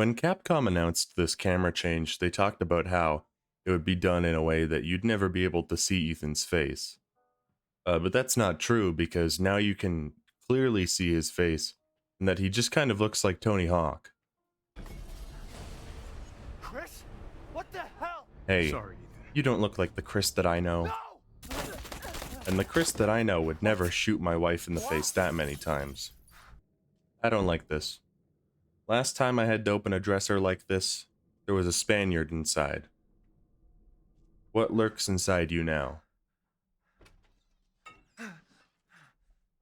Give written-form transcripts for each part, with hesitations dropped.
When Capcom announced this camera change, they talked about how it would be done in a way that you'd never be able to see Ethan's face. But that's not true because now you can clearly see his face and that he just kind of looks like Tony Hawk. Chris? What the hell? Hey, Sorry, Ethan. you don't look like the Chris that I know. No! And the Chris that I know would never shoot my wife in the face that many times. I don't like this. Last time I had to open a dresser like this, there was a Spaniard inside. What lurks inside you now?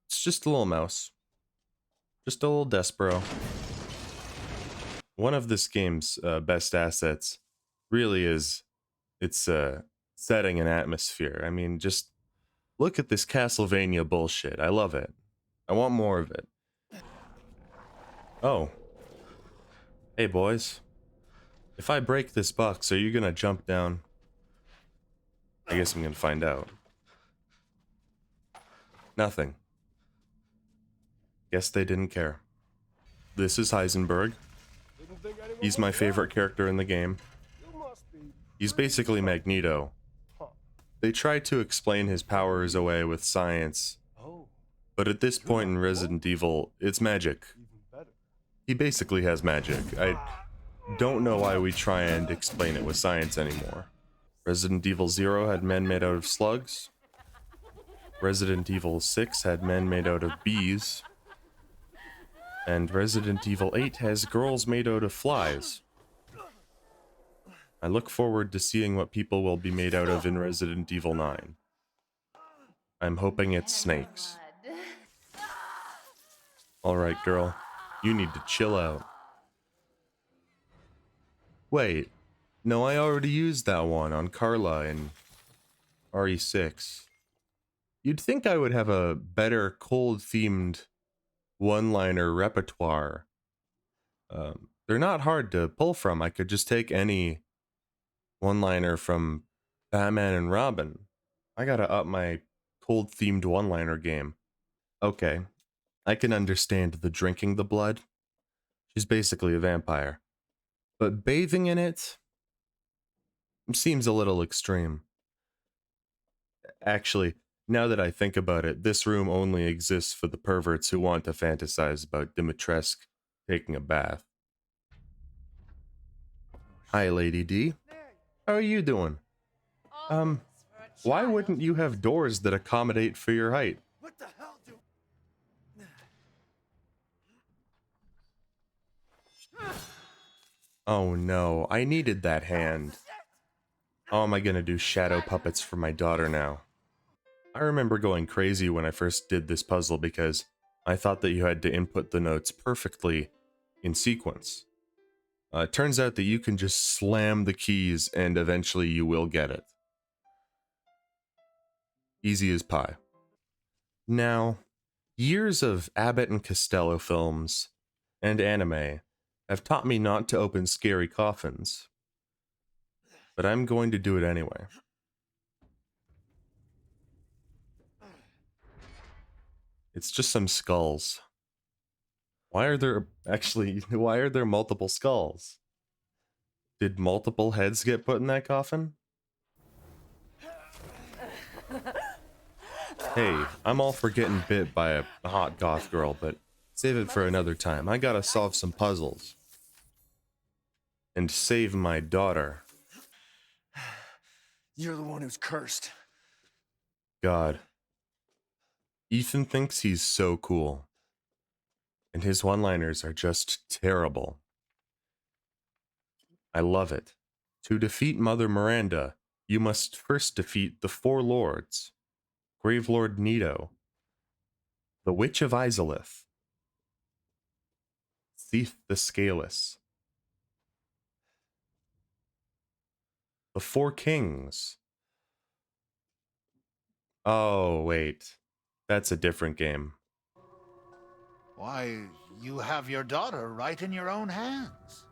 It's just a little mouse. Just a little Despero. One of this game's best assets really is its setting and atmosphere. I mean, just look at this Castlevania bullshit. I love it. I want more of it. Oh. Hey, boys. If I break this box, are you gonna jump down? I guess I'm gonna find out. Nothing. Guess they didn't care. This is Heisenberg. He's my favorite character in the game. He's basically Magneto. They tried to explain his powers away with science, but at this point in Resident Evil, it's magic. He basically has magic. I don't know why we try and explain it with science anymore. Resident Evil 0 had men made out of slugs. Resident Evil 6 had men made out of bees. And Resident Evil 8 has girls made out of flies. I look forward to seeing what people will be made out of in Resident Evil 9. I'm hoping it's snakes. Alright, girl. You need to chill out. Wait. No, I already used that one on Carla in RE6. You'd think I would have a better cold-themed one-liner repertoire. They're not hard to pull from. I could just take any one-liner from Batman and Robin. I gotta up my cold-themed one-liner game. Okay, I can understand the drinking the blood. She's basically a vampire. But bathing in it seems a little extreme. Actually, now that I think about it, this room only exists for the perverts who want to fantasize about Dimitrescu taking a bath. Hi, Lady D. How are you doing? Why wouldn't you have doors that accommodate for your height? What the hell do... Oh no, I needed that hand. How am I gonna do shadow puppets for my daughter now? I remember going crazy when I first did this puzzle because I thought that you had to input the notes perfectly in sequence. It turns out that you can just slam the keys and eventually you will get it. Easy as pie. Now, years of Abbott and Costello films and anime have taught me not to open scary coffins, but I'm going to do it anyway. It's just some skulls. Why are there multiple skulls? Did multiple heads get put in that coffin? Hey, I'm all for getting bit by a hot goth girl, but save it for another time. I gotta solve some puzzles. And save my daughter. You're the one who's cursed. God. Ethan thinks he's so cool. And his one-liners are just terrible. I love it. To defeat Mother Miranda, you must first defeat the four lords. Gravelord Nito. The Witch of Izalith. Thief the Scaleless. The Four Kings. Oh, wait. That's a different game. Why, you have your daughter right in your own hands.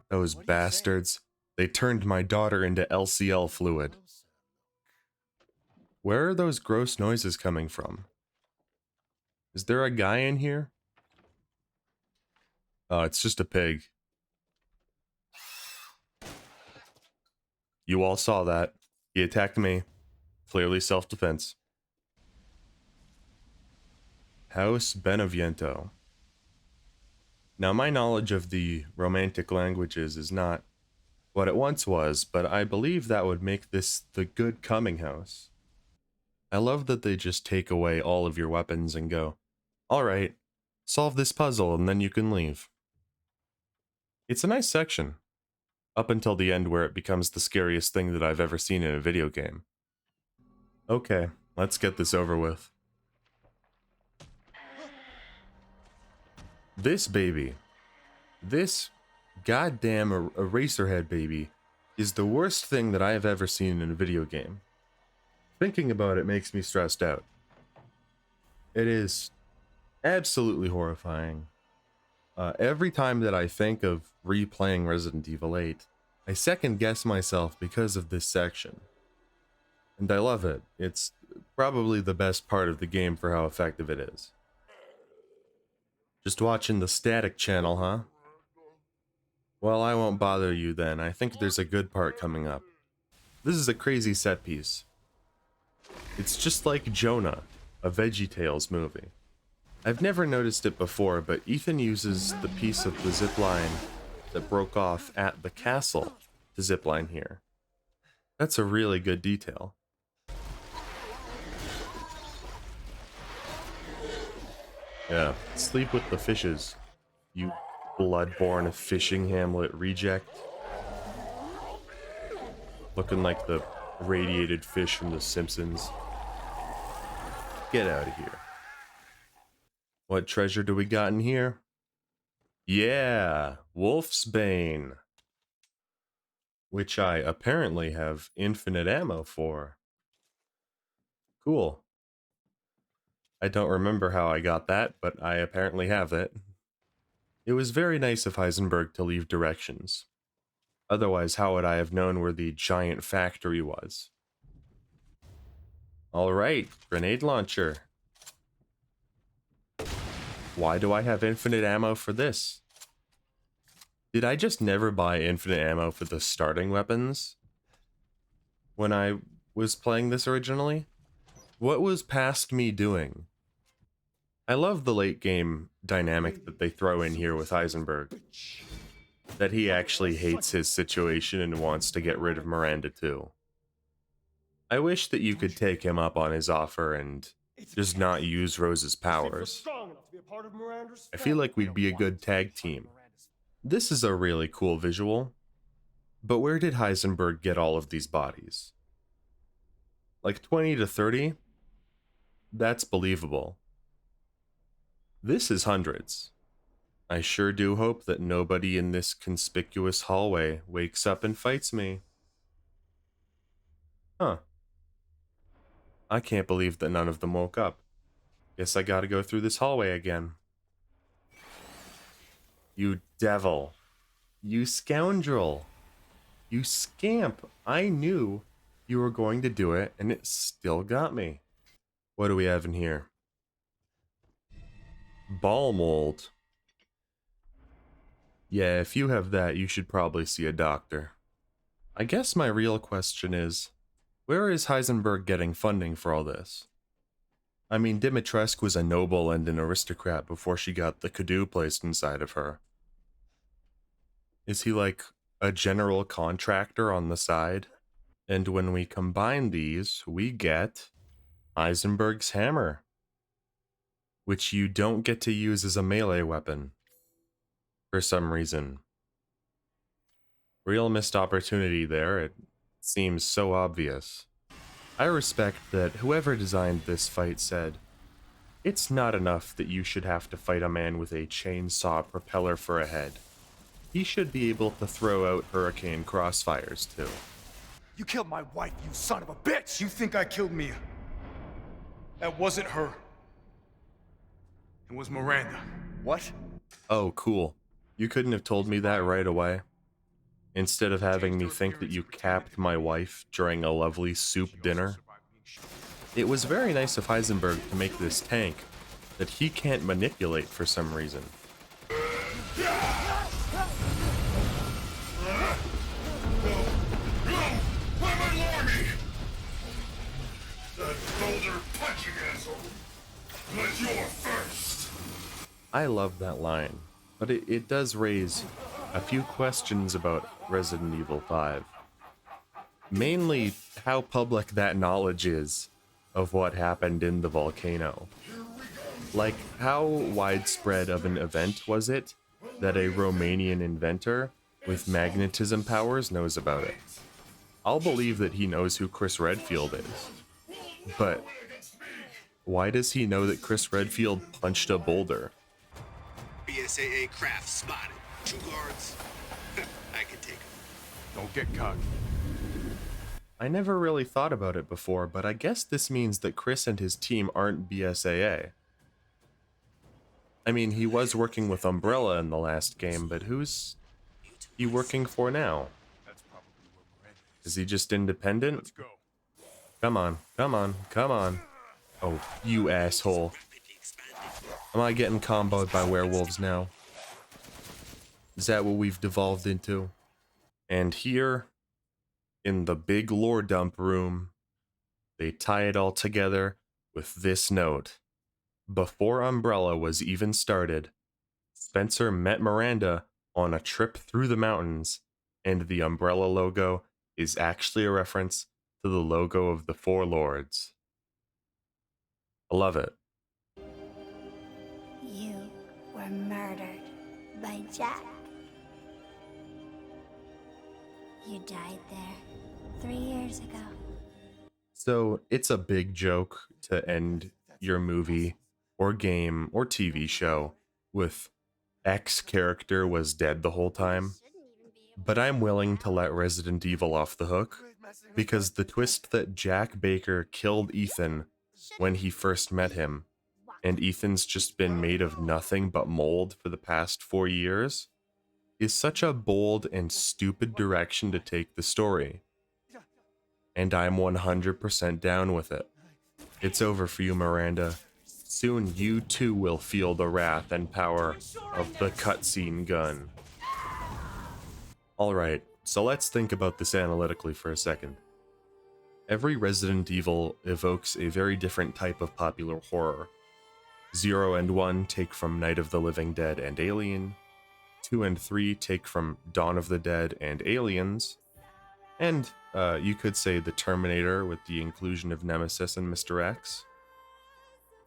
Those What do you say? bastards. They turned my daughter into LCL fluid. Where are those gross noises coming from? Is there a guy in here? Oh, it's just a pig. You all saw that. He attacked me. Clearly self-defense. House Beneviento. Now, my knowledge of the Romantic languages is not what it once was, but I believe that would make this the good coming house. I love that they just take away all of your weapons and go, alright, solve this puzzle and then you can leave. It's a nice section. Up until the end where it becomes the scariest thing that I've ever seen in a video game. Okay, let's get this over with. This baby, this goddamn Eraserhead baby, is the worst thing that I have ever seen in a video game. Thinking about it makes me stressed out. It is absolutely horrifying. Every time that I think of replaying Resident Evil 8, I second guess myself because of this section. And I love it. It's probably the best part of the game for how effective it is. Just watching the static channel, huh? Well, I won't bother you then. I think there's a good part coming up. This is a crazy set piece. It's just like Jonah, a VeggieTales movie. I've never noticed it before, but Ethan uses the piece of the zipline that broke off at the castle to zipline here. That's a really good detail. Yeah, sleep with the fishes, you bloodborne fishing hamlet reject. Looking like the radiated fish from The Simpsons. Get out of here. What treasure do we got in here? Yeah, Wolf's Bane. Which I apparently have infinite ammo for. Cool. I don't remember how I got that, but I apparently have it. It was very nice of Heisenberg to leave directions. Otherwise, how would I have known where the giant factory was? Alright, grenade launcher. Why do I have infinite ammo for this? Did I just never buy infinite ammo for the starting weapons when I was playing this originally? What was past me doing? I love the late game dynamic that they throw in here with Heisenberg. That he actually hates his situation and wants to get rid of Miranda too. I wish that you could take him up on his offer and just not use Rose's powers. I feel like we'd be a good tag team. This is a really cool visual, but where did Heisenberg get all of these bodies? Like 20 to 30? That's believable. This is hundreds. I sure do hope that nobody in this conspicuous hallway wakes up and fights me. Huh. I can't believe that none of them woke up. Guess I gotta go through this hallway again. You devil. You scoundrel. You scamp. I knew you were going to do it, and it still got me. What do we have in here? Ball mold. Yeah, if you have that, you should probably see a doctor. I guess my real question is, where is Heisenberg getting funding for all this? I mean, Dimitrescu was a noble and an aristocrat before she got the Kadu placed inside of her. Is he like a general contractor on the side? And when we combine these, we get Heisenberg's hammer, which you don't get to use as a melee weapon for some reason. Real missed opportunity there. It seems so obvious. I respect that whoever designed this fight said, it's not enough that you should have to fight a man with a chainsaw propeller for a head. He should be able to throw out hurricane crossfires too. You killed my wife, you son of a bitch! You think I killed Mia? That wasn't her. It was Miranda. What? Oh, cool. You couldn't have told me that right away. Instead of having me think that you capped my wife during a lovely soup dinner. It was very nice of Heisenberg to make this tank that he can't manipulate for some reason. I love that line, but it does raise a few questions about Resident Evil 5. Mainly how public that knowledge is of what happened in the volcano. Like, how widespread of an event was it that a Romanian inventor with magnetism powers knows about it? I'll believe that he knows who Chris Redfield is, but why does he know that Chris Redfield punched a boulder? BSAA craft spotted. 2 guards. I can take them. Don't get cocky. I never really thought about it before, but I guess this means that Chris and his team aren't BSAA. I mean, he was working with Umbrella in the last game, but who's he working for now? That's probably where we're headed. Is he just independent? Let's go. Come on, come on, come on. Oh, you asshole. Am I getting comboed by werewolves now? Is that what we've devolved into? And here, in the big lore dump room, they tie it all together with this note. Before Umbrella was even started, Spencer met Miranda on a trip through the mountains, and the Umbrella logo is actually a reference to the logo of the Four Lords. I love it. You were murdered by Jack. You died there 3 years ago. So it's a big joke to end your movie or game or TV show with X character was dead the whole time. But I'm willing to let Resident Evil off the hook because the twist that Jack Baker killed Ethan when he first met him, and Ethan's just been made of nothing but mold for the past 4 years, is such a bold and stupid direction to take the story. And I'm 100% down with it. It's over for you, Miranda. Soon you too will feel the wrath and power of the cutscene gun. Alright, so let's think about this analytically for a second. Every Resident Evil evokes a very different type of popular horror. 0 and 1 take from Night of the Living Dead and Alien. 2 and 3 take from Dawn of the Dead and Aliens. And you could say the Terminator with the inclusion of Nemesis and Mr. X.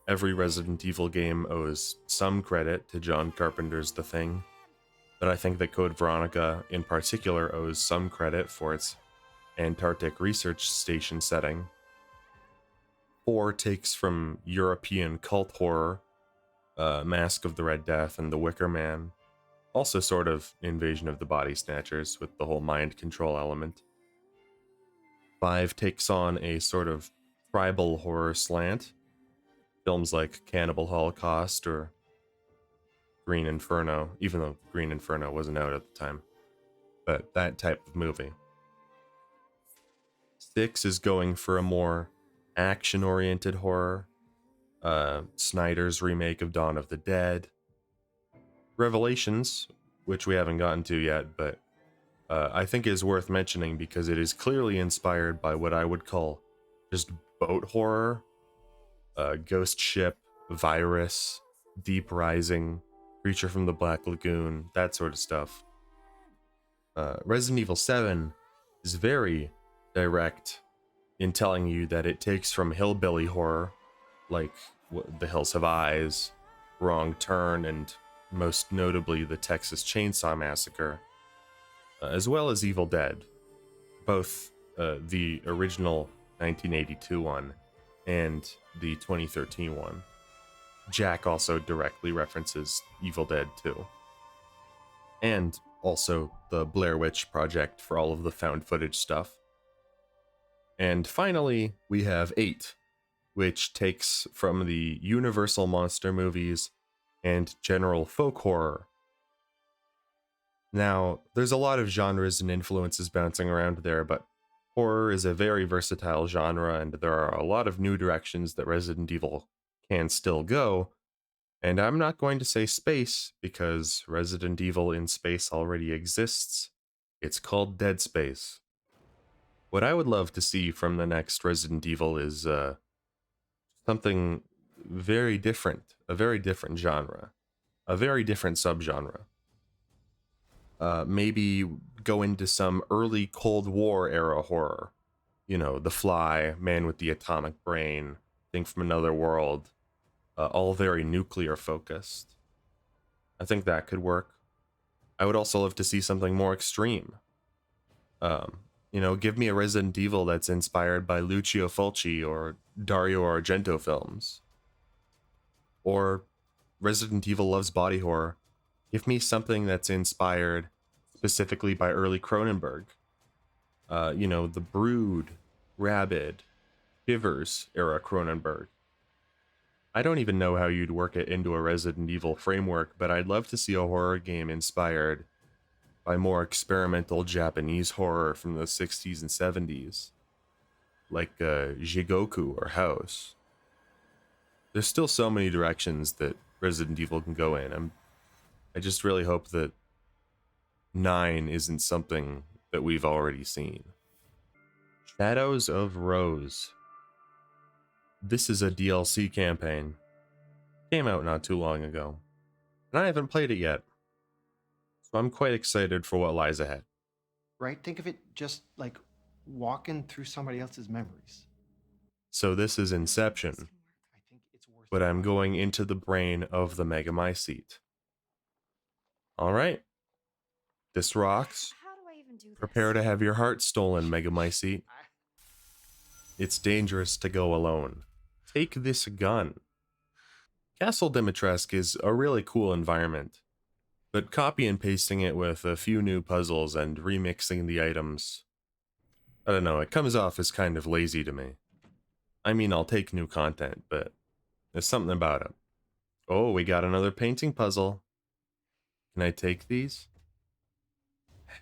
Every Resident Evil game owes some credit to John Carpenter's The Thing, but I think that Code Veronica in particular owes some credit for its Antarctic research station setting. 4 takes from European cult horror, Mask of the Red Death and The Wicker Man, also sort of Invasion of the Body Snatchers with the whole mind control element. 5 takes on a sort of tribal horror slant, films like Cannibal Holocaust or Green Inferno, even though Green Inferno wasn't out at the time, but that type of movie. 6 is going for a more action-oriented horror, Snyder's remake of Dawn of the Dead. Revelations, which we haven't gotten to yet, but I think is worth mentioning because it is clearly inspired by what I would call just boat horror, Ghost Ship, Virus, Deep Rising, Creature from the Black Lagoon, that sort of stuff. Resident Evil 7 is very direct in telling you that it takes from hillbilly horror, like The Hills Have Eyes, Wrong Turn, and most notably the Texas Chainsaw Massacre, as well as Evil Dead, both the original 1982 one and the 2013 one. Jack also directly references Evil Dead 2. And also the Blair Witch Project for all of the found footage stuff. And finally, we have 8, which takes from the Universal monster movies and general folk horror. Now, there's a lot of genres and influences bouncing around there, but horror is a very versatile genre, and there are a lot of new directions that Resident Evil can still go. And I'm not going to say space, because Resident Evil in space already exists. It's called Dead Space. What I would love to see from the next Resident Evil is just Something very different, a very different genre, a very different subgenre. Maybe go into some early Cold War era horror. You know, The Fly, Man with the Atomic Brain, Thing from Another World, all very nuclear focused. I think that could work. I would also love to see something more extreme. You know, give me a Resident Evil that's inspired by Lucio Fulci or Dario Argento films. Or Resident Evil Loves Body Horror. Give me something that's inspired specifically by early Cronenberg. You know, The Brood, Rabid, Shivers era Cronenberg. I don't even know how you'd work it into a Resident Evil framework, but I'd love to see a horror game inspired by more experimental Japanese horror from the 60s and 70s, like Jigoku or House. There's still so many directions that Resident Evil can go in. I just really hope that 9 isn't something that we've already seen. Shadows of Rose. This is a DLC campaign. Came out not too long ago, and I haven't played it yet. So I'm quite excited for what lies ahead. Right? Think of it just like walking through somebody else's memories. So this is Inception, I think it's worth but I'm going into the brain of the Megamycete. Alright. This rocks. How do I even do this? Prepare to have your heart stolen, Megamycete. It's dangerous to go alone. Take this gun. Castle Dimitrescu is a really cool environment, but copy and pasting it with a few new puzzles and remixing the items, I don't know, it comes off as kind of lazy to me. I mean, I'll take new content, but there's something about it. Oh, we got another painting puzzle. Can I take these?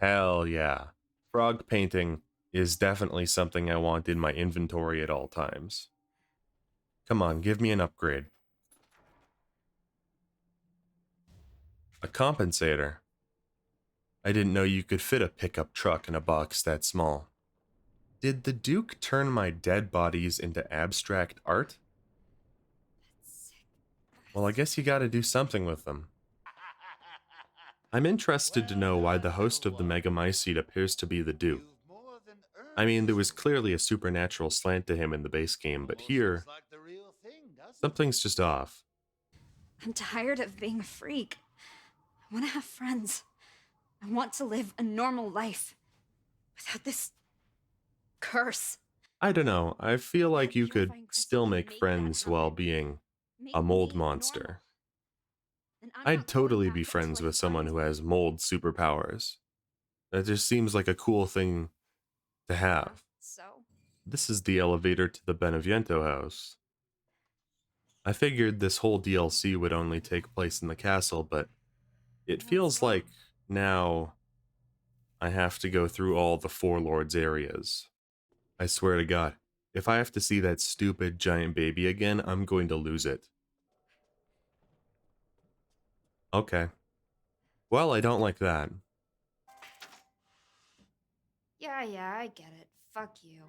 Hell yeah. Frog painting is definitely something I want in my inventory at all times. Come on, give me an upgrade. A compensator. I didn't know you could fit a pickup truck in a box that small. Did the Duke turn my dead bodies into abstract art? Well, I guess you gotta do something with them. I'm interested to know why the host of the Megamycete appears to be the Duke. I mean, there was clearly a supernatural slant to him in the base game, but here, something's just off. I'm tired of being a freak. I want to have friends. I want to live a normal life without this curse. I don't know, I feel like you could still make friends while being a mold monster. I'd totally be friends with someone who has mold superpowers. That just seems like a cool thing to have. So, This is the elevator to the Beneviento house. I figured this whole DLC would only take place in the castle, but it feels like now I have to go through all the Four Lords areas. I swear to God, if I have to see that stupid giant baby again, I'm going to lose it. Okay. Well, I don't like that. yeah, I get it. Fuck you.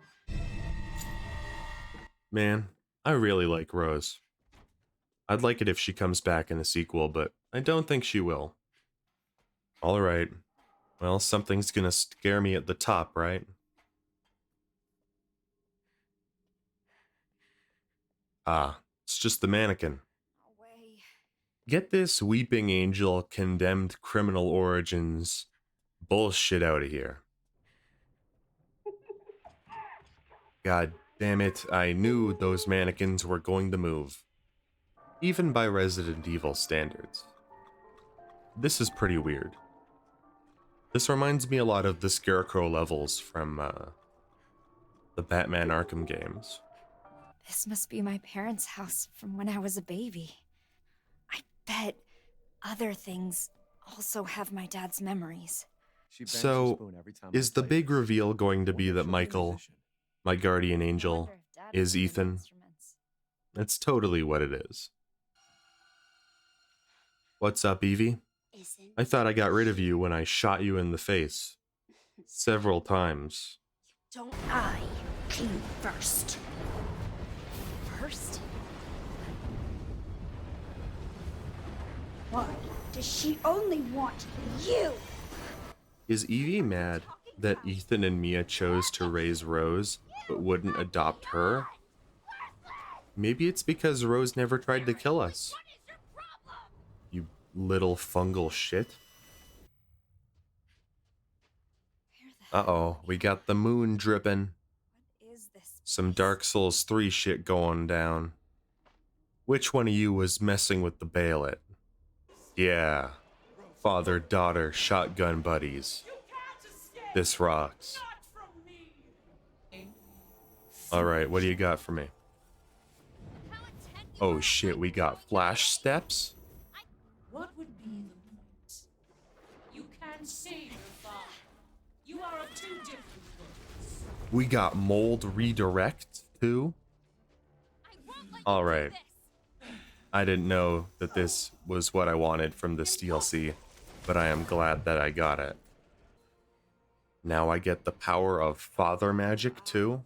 Man, I really like Rose. I'd like it if she comes back in a sequel, but I don't think she will. Alright. Well, something's gonna scare me at the top, right? Ah, it's just the mannequin. Away. Get this weeping angel condemned criminal origins bullshit out of here. God damn it, I knew those mannequins were going to move. Even by Resident Evil standards. This is pretty weird. This reminds me a lot of the Scarecrow levels from the Batman Arkham games. This must be my parents' house from when I was a baby. I bet other things also have my dad's memories. So, is the big reveal going to be that Michael, my guardian angel, is Ethan? That's totally what it is. What's up, Evie? I thought I got rid of you when I shot you in the face. Several times. Don't I came first? First? Why does she only want you? Is Evie mad that Ethan and Mia chose to raise Rose but wouldn't adopt her? Maybe it's because Rose never tried to kill us. You little fungal shit. Uh-oh, we got the moon dripping. What is this? Some Dark Souls 3 shit going down. Which one of you was messing with the Bayonet? Yeah. Father-daughter shotgun buddies. This rocks. Alright, what do you got for me? Oh shit, we got flash steps? What would be the point? You can save your father. You are of two different worlds. We got mold redirect too? Alright. I didn't know that this was what I wanted from this DLC, but I am glad that I got it. Now I get the power of father magic too?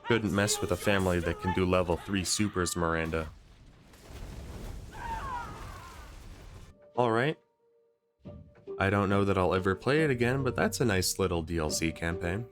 Couldn't mess with a family that can do level 3 supers, Miranda. Alright. I don't know that I'll ever play it again, but that's a nice little DLC campaign.